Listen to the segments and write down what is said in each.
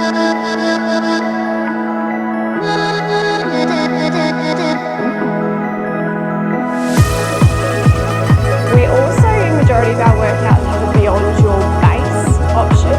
We also, in majority of our workouts, have a beyond your base option.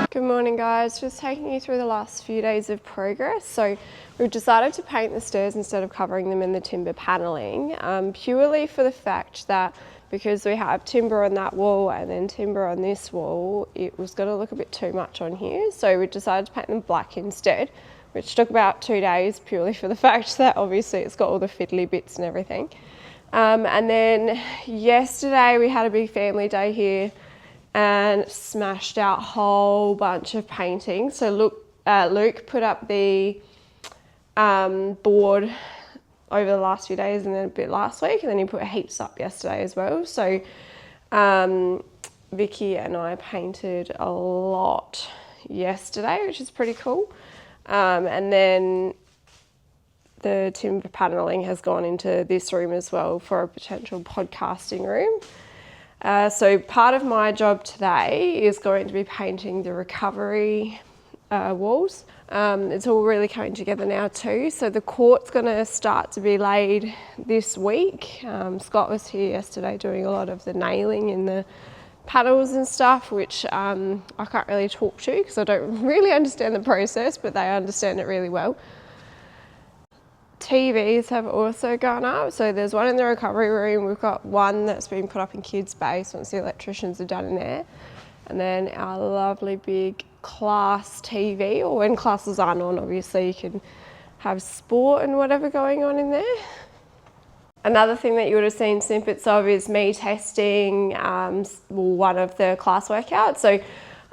Good morning guys, just taking you through the last few days of progress. So we've decided to paint the stairs instead of covering them in the timber paneling, purely for the fact that because we have timber on that wall and then timber on this wall, it was going to look a bit too much on here. So we decided to paint them black instead, which took about 2 days purely for the fact that obviously it's got all the fiddly bits and everything. And then yesterday we had a big family day here and smashed out a whole bunch of painting. So Luke put up the board over the last few days and then a bit last week, and then he put heaps up yesterday as well. So Vicky and I painted a lot yesterday, which is pretty cool. And then the timber paneling has gone into this room as well for a potential podcasting room. So part of my job today is going to be painting the recovery walls. It's all really coming together now too. So the court's going to start to be laid this week. Scott was here yesterday doing a lot of the nailing in the panels and stuff, which I can't really talk to because I don't really understand the process, but they understand it really well. TVs have also gone up. So there's one in the recovery room. We've got one that's been put up in kids' base once the electricians are done in there. And then our lovely big class TV, or when classes aren't on, obviously you can have sport and whatever going on in there. Another thing that you would have seen snippets of is me testing one of the class workouts. So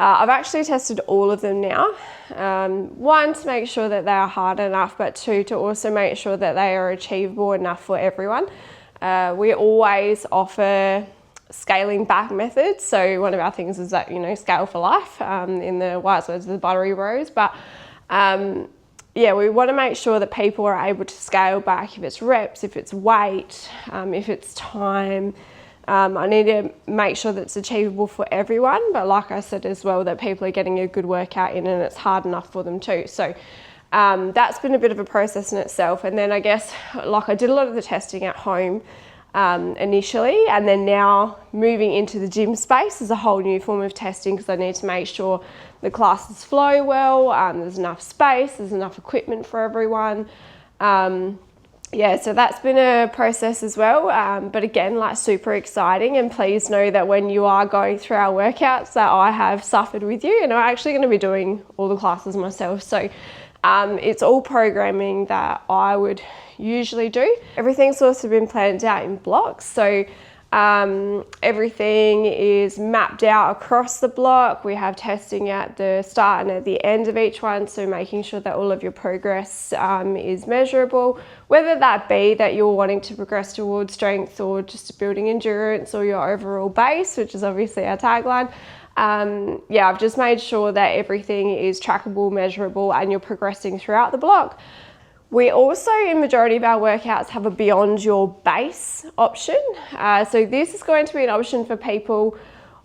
I've actually tested all of them now. One, to make sure that they are hard enough, but two, to also make sure that they are achievable enough for everyone. We always offer scaling back methods. So one of our things is that, scale for life, in the wise words of the Buttery Bros. But yeah, we want to make sure that people are able to scale back if it's reps, if it's weight, if it's time. I need to make sure that it's achievable for everyone, but like I said as well, that people are getting a good workout in and it's hard enough for them too. So that's been a bit of a process in itself. And then I guess, like I did a lot of the testing at home initially, and then now moving into the gym space is a whole new form of testing because I need to make sure the classes flow well, there's enough space, there's enough equipment for everyone. Yeah, so that's been a process as well, but again, super exciting. And please know that when you are going through our workouts that I have suffered with you, and I'm actually going to be doing all the classes myself. So it's all programming that I would usually do. Everything's also been planned out in blocks. So everything is mapped out across the block. We have testing at the start and at the end of each one, so making sure that all of your progress is measurable, whether that be that you're wanting to progress towards strength or just building endurance or your overall base, which is obviously our tagline. Yeah, I've just made sure that everything is trackable, measurable, and you're progressing throughout the block. We also, in majority of our workouts, have a beyond your base option. So this is going to be an option for people,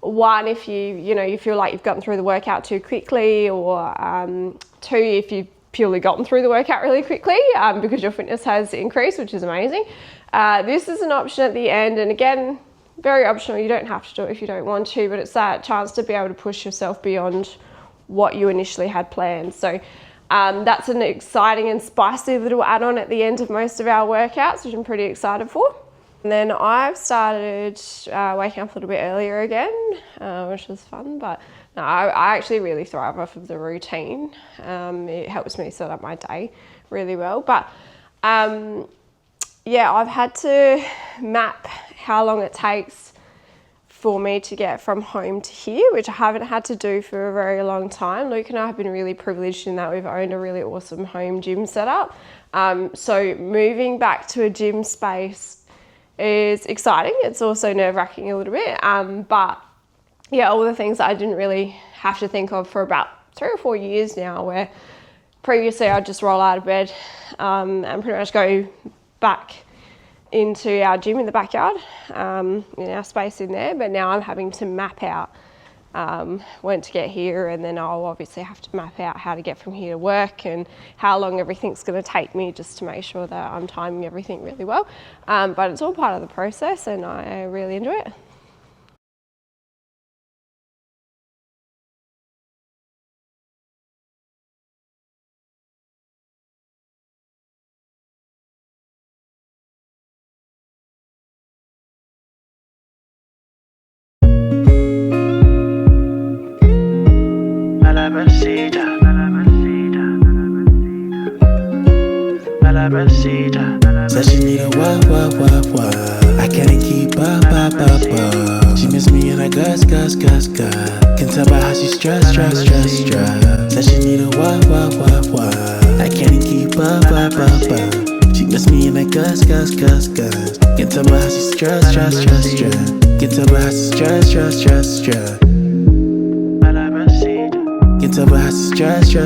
one, if you feel like you've gotten through the workout too quickly, or two, if you've purely gotten through the workout really quickly because your fitness has increased, which is amazing. This is an option at the end, and again, very optional. You don't have to do it if you don't want to, but it's that chance to be able to push yourself beyond what you initially had planned. So That's an exciting and spicy little add-on at the end of most of our workouts, which I'm pretty excited for. And then I've started waking up a little bit earlier again, which is fun, but no, I actually really thrive off of the routine. It helps me set up my day really well. But yeah, I've had to map how long it takes for me to get from home to here, which I haven't had to do for a very long time. Luke and I have been really privileged in that we've owned a really awesome home gym setup. So moving back to a gym space is exciting. It's also nerve-wracking a little bit, but yeah, all the things that I didn't really have to think of for about 3 or 4 years now, where previously I'd just roll out of bed and pretty much go back into our gym in the backyard, in our space in there, but now I'm having to map out when to get here, and then I'll obviously have to map out how to get from here to work and how long everything's going to take me, just to make sure that I'm timing everything really well. But it's all part of the process and I really enjoy it. Said she need a wah. I can't keep up. She miss me and I gus. Can tell by how she stress. Said she need a wah. I can't keep up. She miss me and I gus. Can tell by how she stress. Can tell by how she stress. Can tell by how she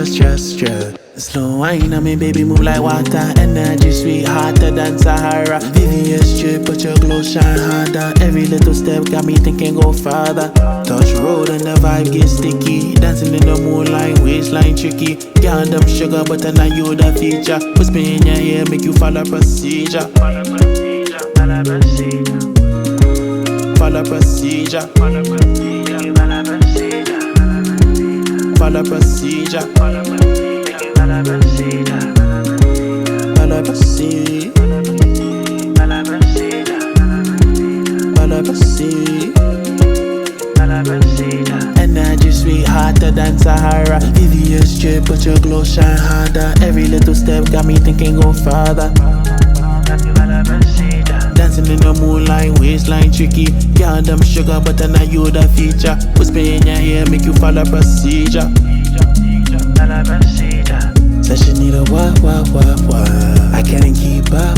stress. Slow wine on me, baby, move like water. Energy sweet, hotter than Sahara. VVS straight, but your glow shine harder. Every little step got me thinking go farther. Touch road and the vibe get sticky. Dancing in the moonlight, waistline tricky. Girl, them sugar, but I know you the feature. Whisper in your ear, make you follow procedure. Follow procedure. Follow procedure. Follow procedure. Energy sweet, hotter than Sahara. VVS straight, but your glow shine harder. Every little step got me thinking go farther. Dancing in the moonlight, waistline tricky. Girl, them sugar, but I know you the feature. Whisper in your ear, make you follow procedure. Said she need a wah. I can't keep up.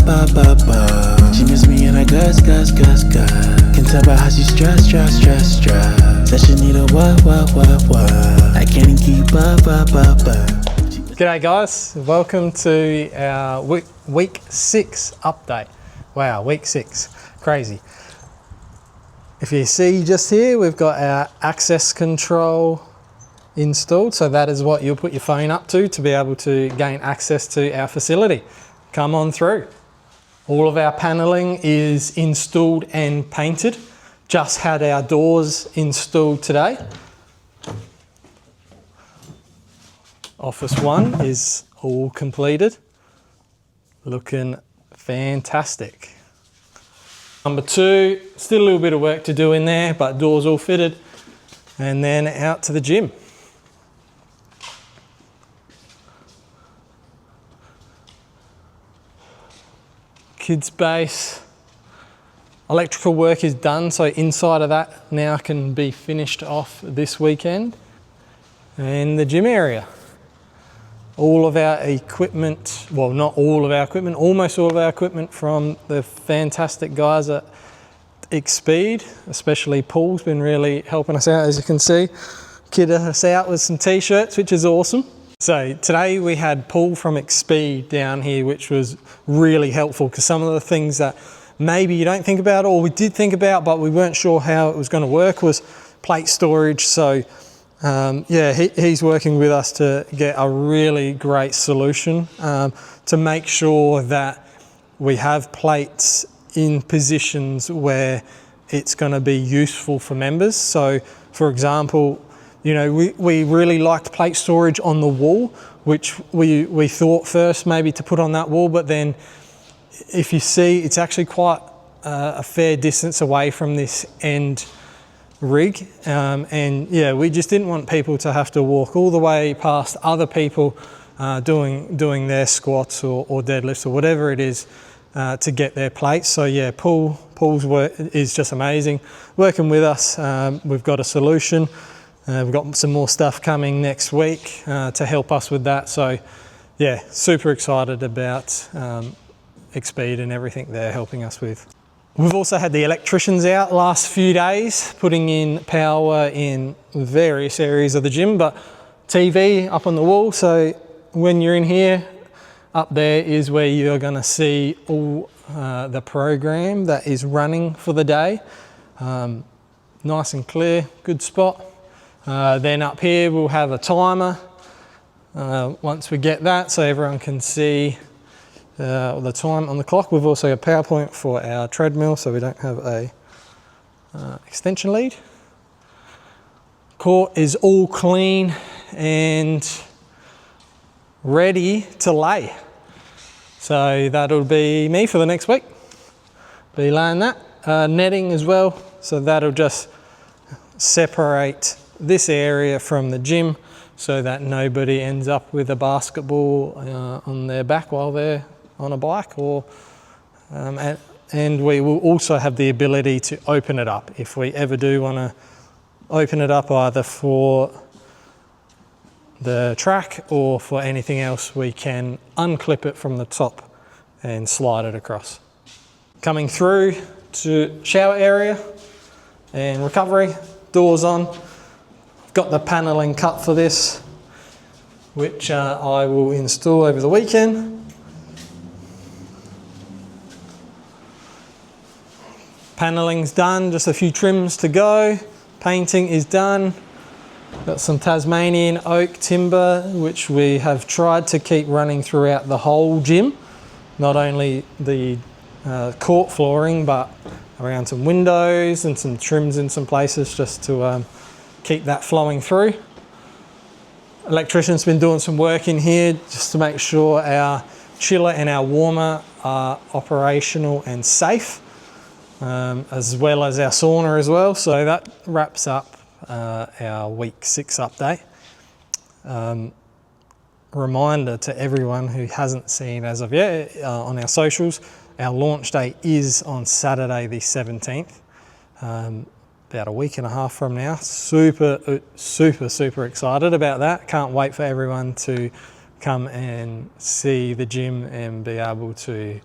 She miss me and I gus. Can tell by how she stress. Said she need a wah. I can't keep up. G'day guys, welcome to our week 6 update. Wow, week 6, crazy. If you see just here, we've got our access control installed. So that is what you'll put your phone up to be able to gain access to our facility. Come on through. All of our paneling is installed and painted. Just had our doors installed today. Office 1 is all completed. Looking fantastic. Number 2, still a little bit of work to do in there, but doors all fitted. And then out to the gym. Kids base. Electrical work is done, so inside of that now can be finished off this weekend. And the gym area. All of our equipment, well, not all of our equipment, almost all of our equipment from the fantastic guys at Xpeed, especially Paul's been really helping us out, as you can see. Kitted us out with some t-shirts, which is awesome. So today we had Paul from Xpeed down here, which was really helpful because some of the things that maybe you don't think about, or we did think about, but we weren't sure how it was going to work, was plate storage. So yeah, he's working with us to get a really great solution to make sure that we have plates in positions where it's going to be useful for members. So for example, You know, we really liked plate storage on the wall, which we thought first maybe to put on that wall, but then if you see, it's actually quite a fair distance away from this end rig, and yeah, we just didn't want people to have to walk all the way past other people doing their squats or deadlifts or whatever it is to get their plates. So yeah, Paul's work is just amazing. Working with us, we've got a solution. We've got some more stuff coming next week to help us with that. So yeah, super excited about Xpeed and everything they're helping us with. We've also had the electricians out last few days, putting in power in various areas of the gym, but TV up on the wall. So when you're in here, up there is where you're gonna see all the program that is running for the day. Nice and clear, good spot. Then up here, we'll have a timer once we get that, so everyone can see the time on the clock. We've also got a PowerPoint for our treadmill, so we don't have a extension lead. Court is all clean and ready to lay. So that'll be me for the next week. Be laying that. Netting as well, so that'll just separate this area from the gym so that nobody ends up with a basketball on their back while they're on a bike, or and we will also have the ability to open it up if we ever do want to open it up, either for the track or for anything else. We can unclip it from the top and slide it across. Coming through to shower area and recovery, doors on. Got the paneling cut for this, which I will install over the weekend. Paneling's done, just a few trims to go. Painting is done. Got some Tasmanian oak timber, which we have tried to keep running throughout the whole gym. Not only the court flooring, but around some windows and some trims in some places, just to keep that flowing through. Electrician's been doing some work in here just to make sure our chiller and our warmer are operational and safe, as well as our sauna as well. So that wraps up our week 6 update. Reminder to everyone who hasn't seen as of yet on our socials, our launch date is on Saturday the 17th. About a week and a half from now. Super excited about that. Can't wait for everyone to come and see the gym and be able to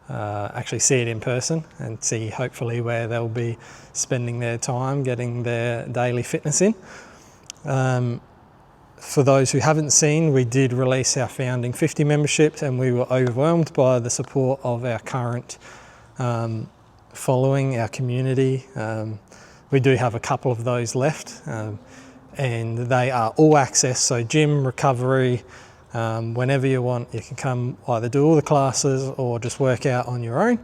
actually see it in person and see hopefully where they'll be spending their time getting their daily fitness in. For those who haven't seen, we did release our founding 50 memberships, and we were overwhelmed by the support of our current following, our community. We do have a couple of those left, and they are all access, so gym, recovery, whenever you want, you can come either do all the classes or just work out on your own.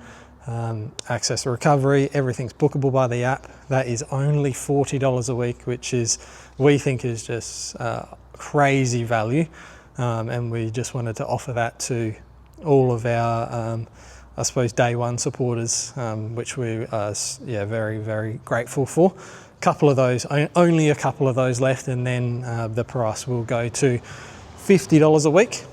Access to recovery, everything's bookable by the app. That is only $40 a week, which is, we think is just crazy value, and we just wanted to offer that to all of our I suppose day one supporters, which we are very, very grateful for. Couple of those, only a couple of those left, and then the price will go to $50 a week.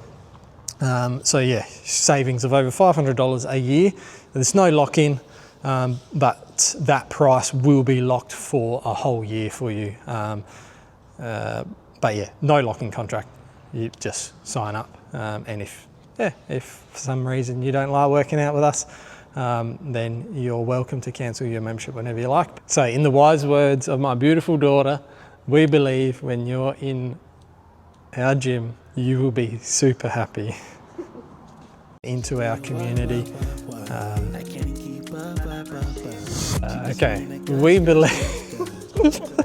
So yeah, savings of over $500 a year. There's no lock-in, but that price will be locked for a whole year for you. But yeah, no lock-in contract. You just sign up, and if for some reason you don't like working out with us, then you're welcome to cancel your membership whenever you like. So in the wise words of my beautiful daughter, we believe when you're in our gym, you will be super happy. Into our community. Okay, we believe